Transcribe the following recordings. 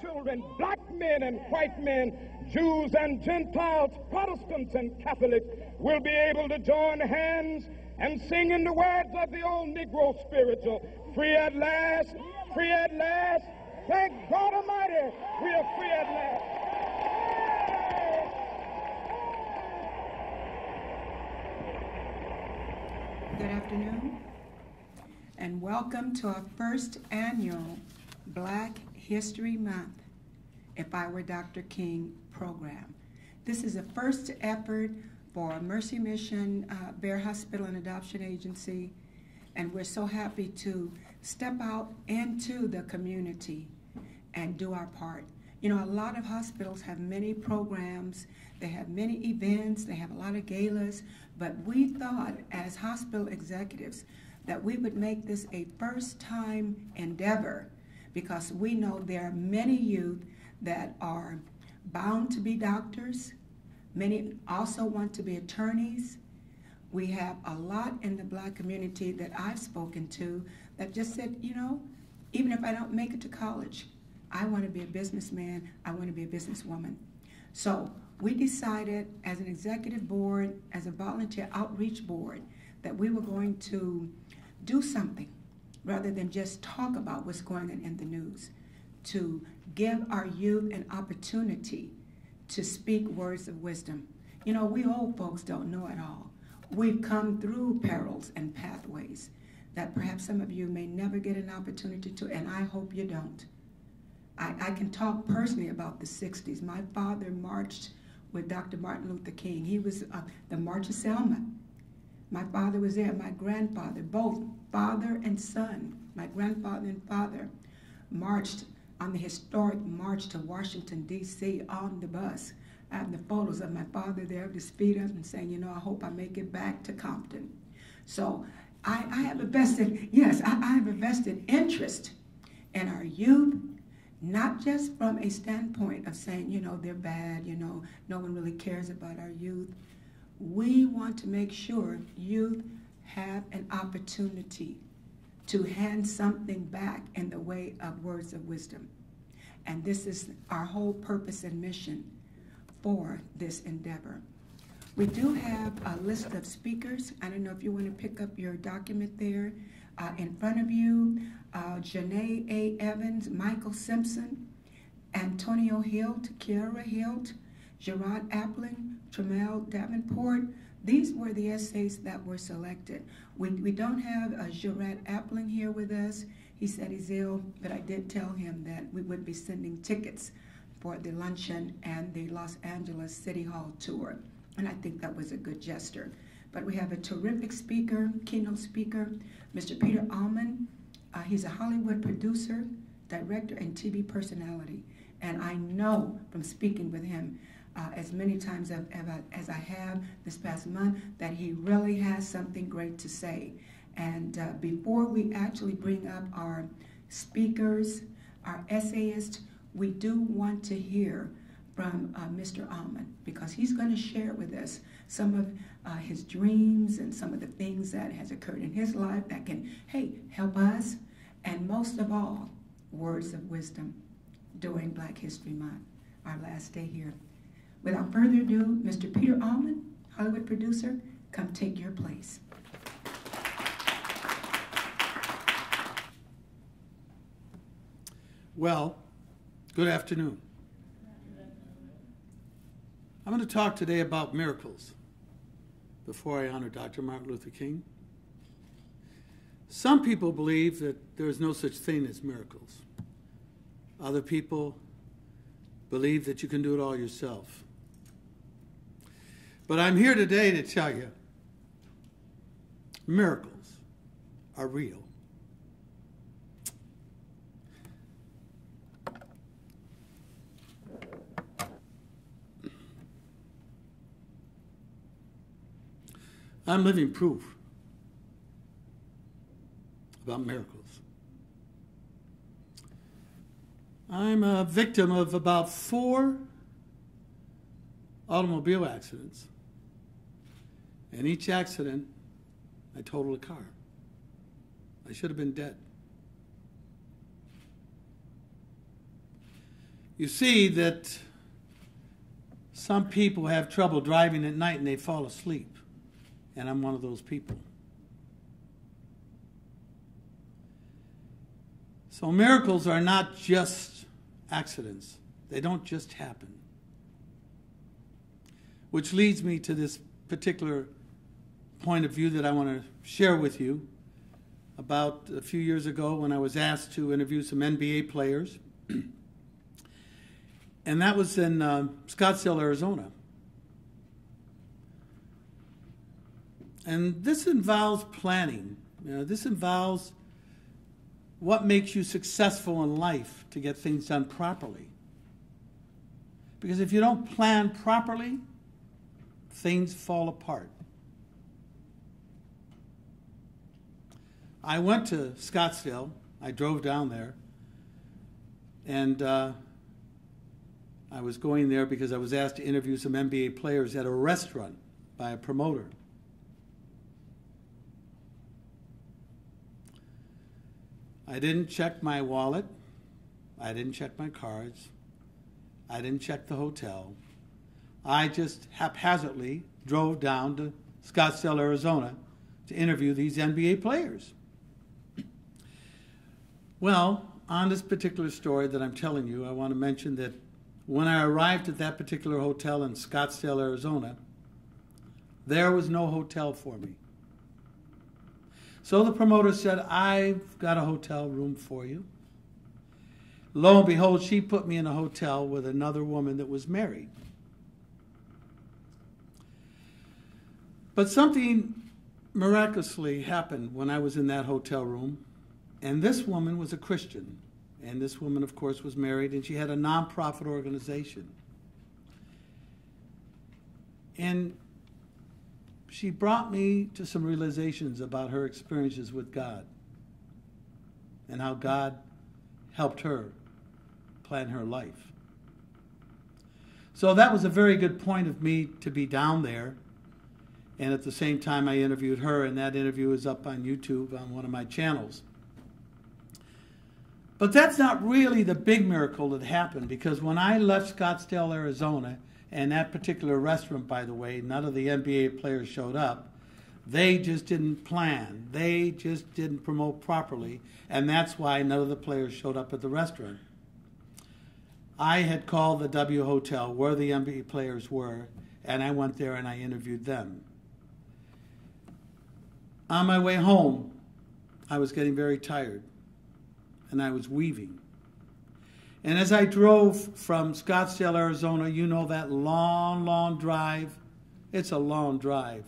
children, black men and white men, Jews and Gentiles, Protestants and Catholics, will be able to join hands and sing in the words of the old Negro spiritual, free at last, free at last. Thank God Almighty, we are free at last. Good afternoon, and welcome to our first annual Black History Month, If I Were Dr. King program. This is the first effort for Mercy Mission Bear Hospital and Adoption Agency, and we're so happy to step out into the community and do our part. You know, a lot of hospitals have many programs, they have many events, they have a lot of galas, but we thought as hospital executives that we would make this a first-time endeavor because we know there are many youth that are bound to be doctors. Many also want to be attorneys. We have a lot in the Black community that I've spoken to that just said, you know, even if I don't make it to college, I want to be a businessman, I want to be a businesswoman. So we decided as an executive board, as a volunteer outreach board, that we were going to do something rather than just talk about what's going on in the news, to give our youth an opportunity to speak words of wisdom. You know, we old folks don't know it all. We've come through perils and pathways that perhaps some of you may never get an opportunity to, and I hope you don't. I can talk personally about the 60s. My father marched with Dr. Martin Luther King. He was the March of Selma. My father was there, my grandfather, both father and son, my grandfather and father, marched on the historic march to Washington, D.C. on the bus. I have the photos of my father there with his feet up and saying, you know, I hope I make it back to Compton. So I have a vested, yes, I have a vested interest in our youth, not just from a standpoint of saying, you know, they're bad, you know, no one really cares about our youth. We want to make sure youth have an opportunity to hand something back in the way of words of wisdom. And this is our whole purpose and mission for this endeavor. We do have a list of speakers. I don't know if you want to pick up your document there. In front of you, Janae A. Evans, Michael Simpson, Antonio Hilt, Kiara Hilt, Gerard Appling, Tremel Davenport. These were the essays that were selected. We don't have Gerard Appling here with us. He said he's ill, but I did tell him that we would be sending tickets for the luncheon and the Los Angeles City Hall tour. And I think that was a good gesture. But we have a terrific speaker, keynote speaker, Mr. Peter Allman. He's a Hollywood producer, director, and TV personality. And I know from speaking with him as many times as I have this past month that he really has something great to say. And before we actually bring up our speakers, our essayists, we do want to hear from Mr. Allman, because he's going to share with us some of his dreams and some of the things that has occurred in his life that can, hey, help us, and most of all, words of wisdom during Black History Month, our last day here. Without further ado, Mr. Peter Allman, Hollywood producer, come take your place. Well, good afternoon. I'm going to talk today about miracles before I honor Dr. Martin Luther King. Some people believe that there is no such thing as miracles. Other people believe that you can do it all yourself. But I'm here today to tell you, miracles are real. I'm living proof about miracles. I'm a victim of about 4 automobile accidents. In each accident, I totaled a car. I should have been dead. You see that some people have trouble driving at night and they fall asleep. And I'm one of those people. So miracles are not just accidents. They don't just happen. Which leads me to this particular point of view that I want to share with you. About a few years ago when I was asked to interview some NBA players. And that was in Scottsdale, Arizona. And this involves planning. This involves what makes you successful in life to get things done properly. Because if you don't plan properly, things fall apart. I went to Scottsdale. I drove down there. And I was going there because I was asked to interview some NBA players at a restaurant by a promoter. I didn't check my wallet. I didn't check my cards. I didn't check the hotel. I just haphazardly drove down to Scottsdale, Arizona to interview these NBA players. Well, on this particular story that I'm telling you, I want to mention that when I arrived at that particular hotel in Scottsdale, Arizona, there was no hotel for me. So the promoter said, I've got a hotel room for you. Lo and behold, she put me in a hotel with another woman that was married. But something miraculously happened when I was in that hotel room. And this woman was a Christian. And this woman, of course, was married, and she had a nonprofit organization. And she brought me to some realizations about her experiences with God and how God helped her plan her life. So that was a very good point of me to be down there. And at the same time, I interviewed her, and that interview is up on YouTube on one of my channels. But that's not really the big miracle that happened, because when I left Scottsdale, Arizona, and that particular restaurant, by the way, none of the NBA players showed up. They just didn't plan. They just didn't promote properly, and that's why none of the players showed up at the restaurant. I had called the W Hotel where the NBA players were, and I went there and I interviewed them. On my way home, I was getting very tired, and I was weaving. And as I drove from Scottsdale, Arizona, you know that long, long drive. It's a long drive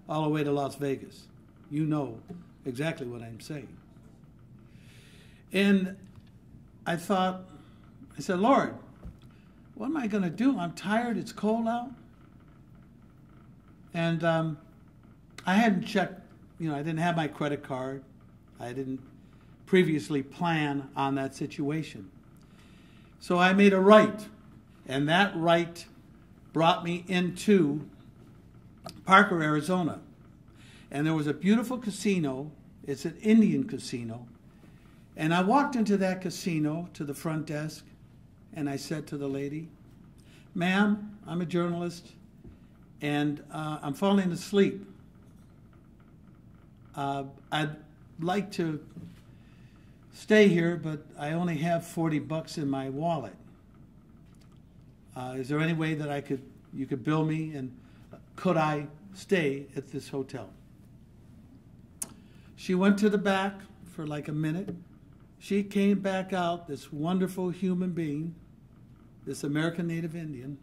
all the way to Las Vegas. You know exactly what I'm saying. And I said, Lord, what am I going to do? I'm tired. It's cold out. And I hadn't checked, I didn't have my credit card. I didn't previously plan on that situation. So I made a right, and that right brought me into Parker, Arizona. And there was a beautiful casino. It's an Indian casino. And I walked into that casino to the front desk, and I said to the lady, ma'am, I'm a journalist, and I'm falling asleep. I'd like to stay here, but I only have $40 in my wallet. Is there any way that you could bill me, and could I stay at this hotel? She went to the back for like a minute. She came back out, this wonderful human being, this American Native Indian,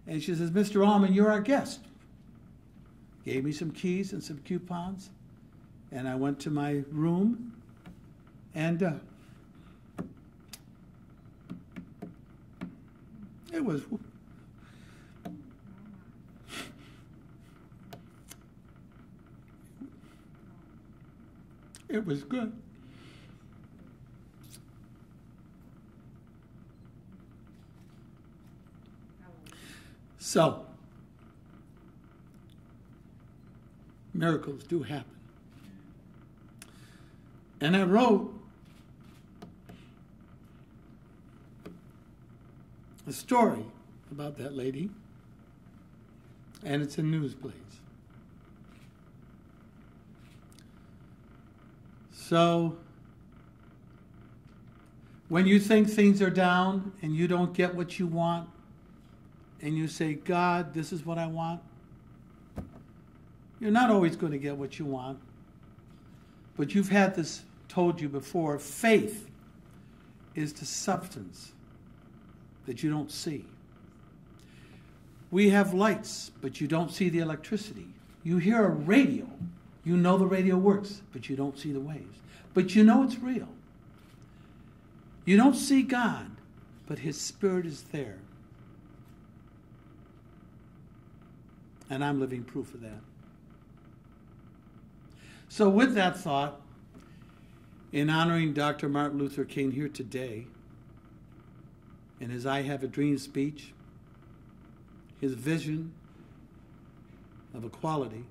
and she says, Mr. Allman, you're our guest. Gave me some keys and some coupons. And I went to my room, and it was good. So, miracles do happen. And I wrote a story about that lady, and it's in Newsblaze. So, when you think things are down and you don't get what you want, and you say, God, this is what I want, you're not always going to get what you want. But you've had this told you before, faith is the substance that you don't see. We have lights, but you don't see the electricity. You hear a radio. You know the radio works, but you don't see the waves. But you know it's real. You don't see God, but His Spirit is there. And I'm living proof of that. So with that thought, in honoring Dr. Martin Luther King here today, in his I Have a Dream speech, his vision of equality,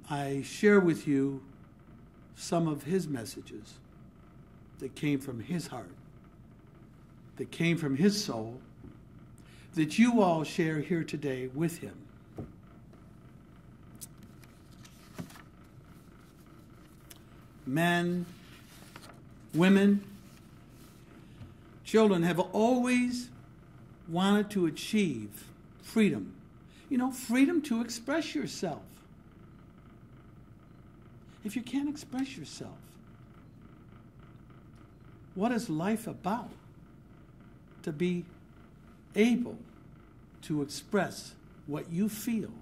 I share with you some of his messages that came from his heart, that came from his soul, that you all share here today with him. Men, women, children have always wanted to achieve freedom. You know, freedom to express yourself. If you can't express yourself, what is life about? To be able to express what you feel.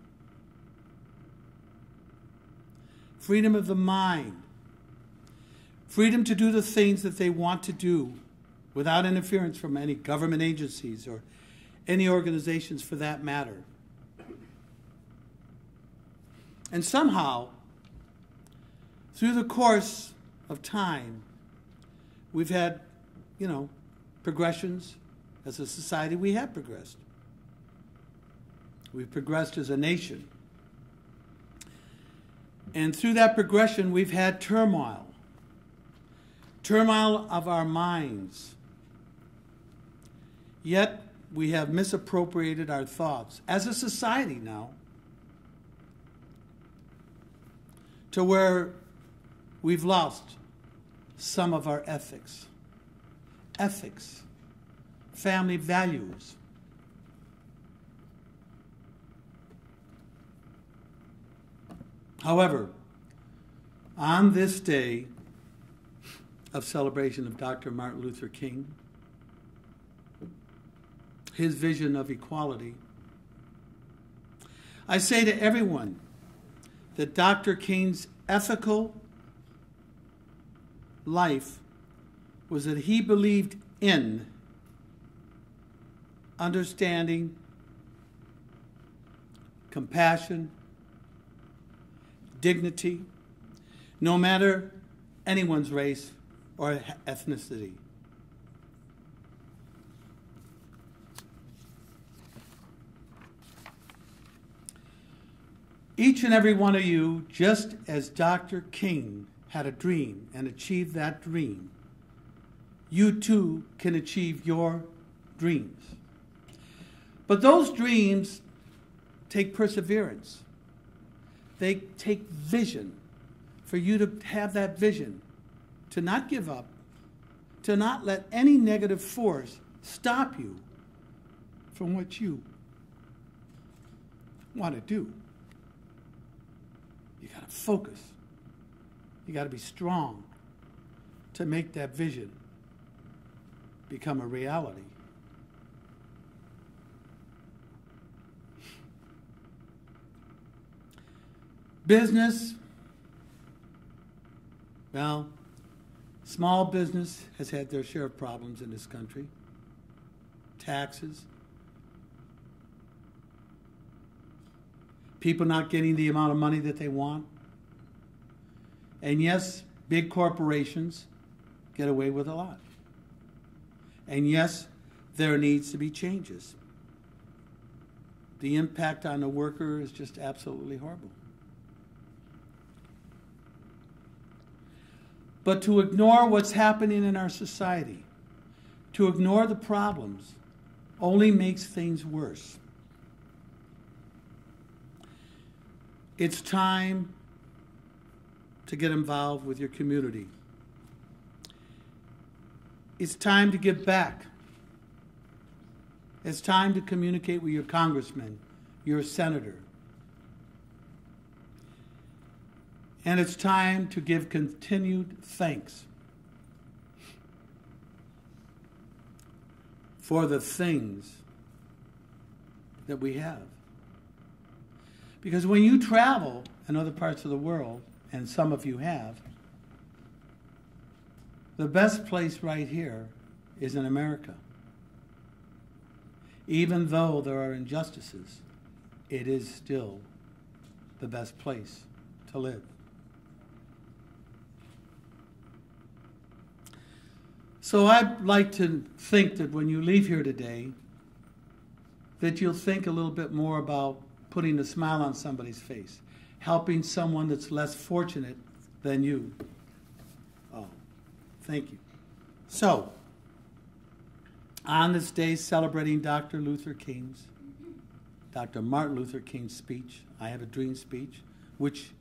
Freedom of the mind. Freedom to do the things that they want to do without interference from any government agencies or any organizations for that matter. And somehow, through the course of time, we've had, progressions. As a society, we have progressed. We've progressed as a nation. And through that progression, we've had turmoil. Turmoil of our minds. Yet, we have misappropriated our thoughts as a society now to where we've lost some of our ethics. Ethics. Family values. However, on this day of celebration of Dr. Martin Luther King, his vision of equality, I say to everyone that Dr. King's ethical life was that he believed in understanding, compassion, dignity, no matter anyone's race or ethnicity. Each and every one of you, just as Dr. King had a dream and achieved that dream, you too can achieve your dreams. But those dreams take perseverance. They take vision. For you to have that vision, to not give up, to not let any negative force stop you from what you want to do. You got to focus. You got to be strong to make that vision become a reality. Business, well, small business has had their share of problems in this country. Taxes. People not getting the amount of money that they want. And yes, big corporations get away with a lot. And yes, there needs to be changes. The impact on the worker is just absolutely horrible. But to ignore what's happening in our society, to ignore the problems, only makes things worse. It's time to get involved with your community. It's time to give back. It's time to communicate with your congressman, your senator. And it's time to give continued thanks for the things that we have. Because when you travel in other parts of the world, and some of you have, the best place right here is in America. Even though there are injustices, it is still the best place to live. So I'd like to think that when you leave here today, that you'll think a little bit more about putting a smile on somebody's face, helping someone that's less fortunate than you. Oh, thank you. So, on this day celebrating Dr. Martin Luther King's speech, I Have a Dream speech, which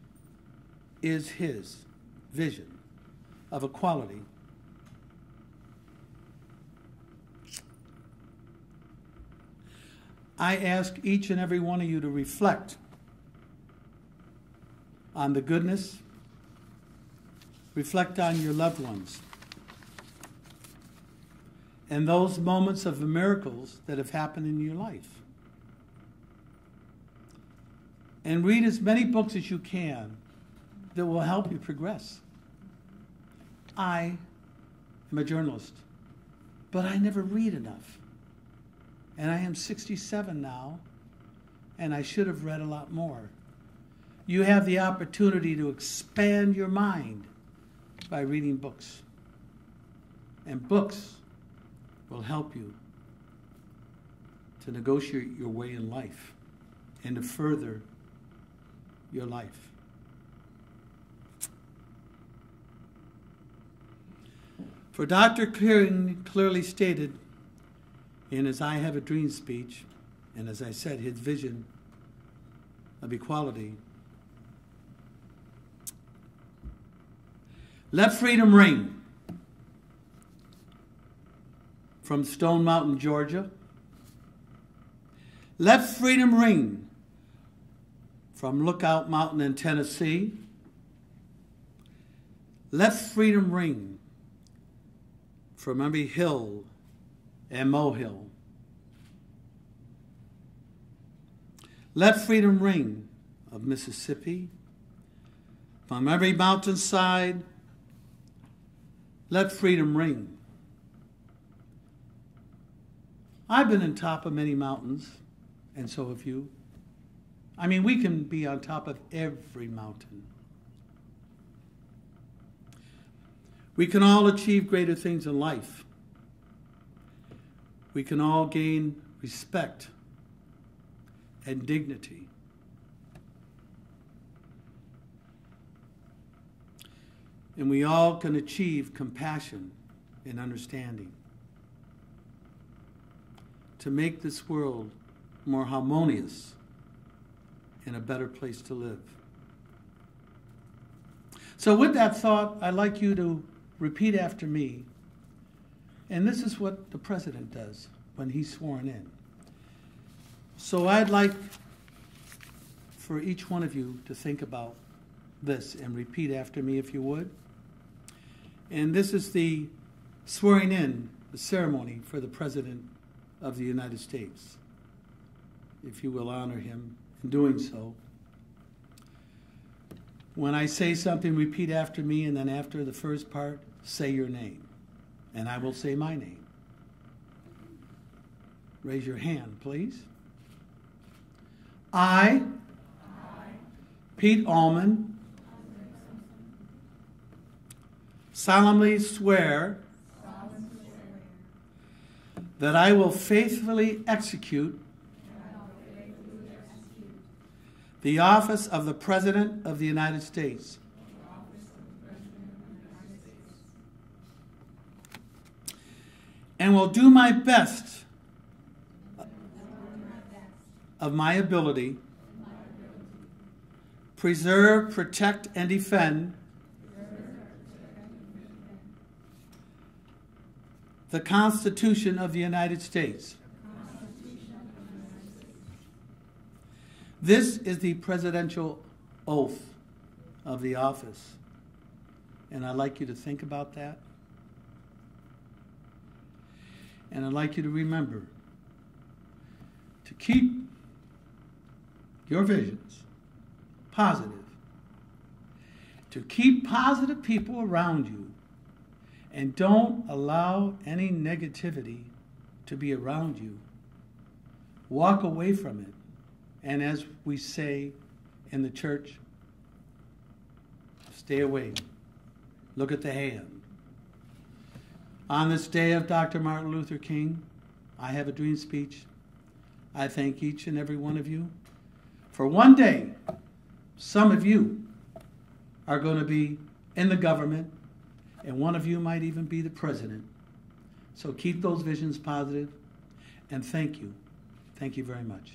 is his vision of equality. I ask each and every one of you to reflect on the goodness, reflect on your loved ones, and those moments of the miracles that have happened in your life. And read as many books as you can that will help you progress. I am a journalist, but I never read enough. And I am 67 now, and I should have read a lot more. You have the opportunity to expand your mind by reading books. And books will help you to negotiate your way in life and to further your life. For Dr. King clearly stated in his I Have a Dream speech, and as I said, his vision of equality, let freedom ring from Stone Mountain, Georgia. Let freedom ring from Lookout Mountain in Tennessee. Let freedom ring from every hill and molehill. Let freedom ring of Mississippi from every mountainside. Let freedom ring. I've been on top of many mountains, and so have you. I mean, we can be on top of every mountain. We can all achieve greater things in life. We can all gain respect and dignity. And we all can achieve compassion and understanding to make this world more harmonious and a better place to live. So with that thought, I'd like you to repeat after me. And this is what the president does when he's sworn in. So I'd like for each one of you to think about this and repeat after me if you would. And this is the swearing in, the ceremony for the President of the United States. If you will honor him in doing so. When I say something, repeat after me, and then after the first part, say your name. And I will say my name. Raise your hand, please. I, Pete Allman, solemnly swear that I will faithfully execute the office of the President of the United States and will do my best of my ability, preserve, protect, and defend the Constitution of the United States. This is the presidential oath of the office. And I'd like you to think about that. And I'd like you to remember to keep your visions positive, to keep positive people around you, and don't allow any negativity to be around you. Walk away from it. And as we say in the church, stay away. Look at the hand. On this day of Dr. Martin Luther King, I have a dream speech. I thank each and every one of you. For one day, some of you are going to be in the government, and one of you might even be the president. So keep those visions positive, and thank you. Thank you very much.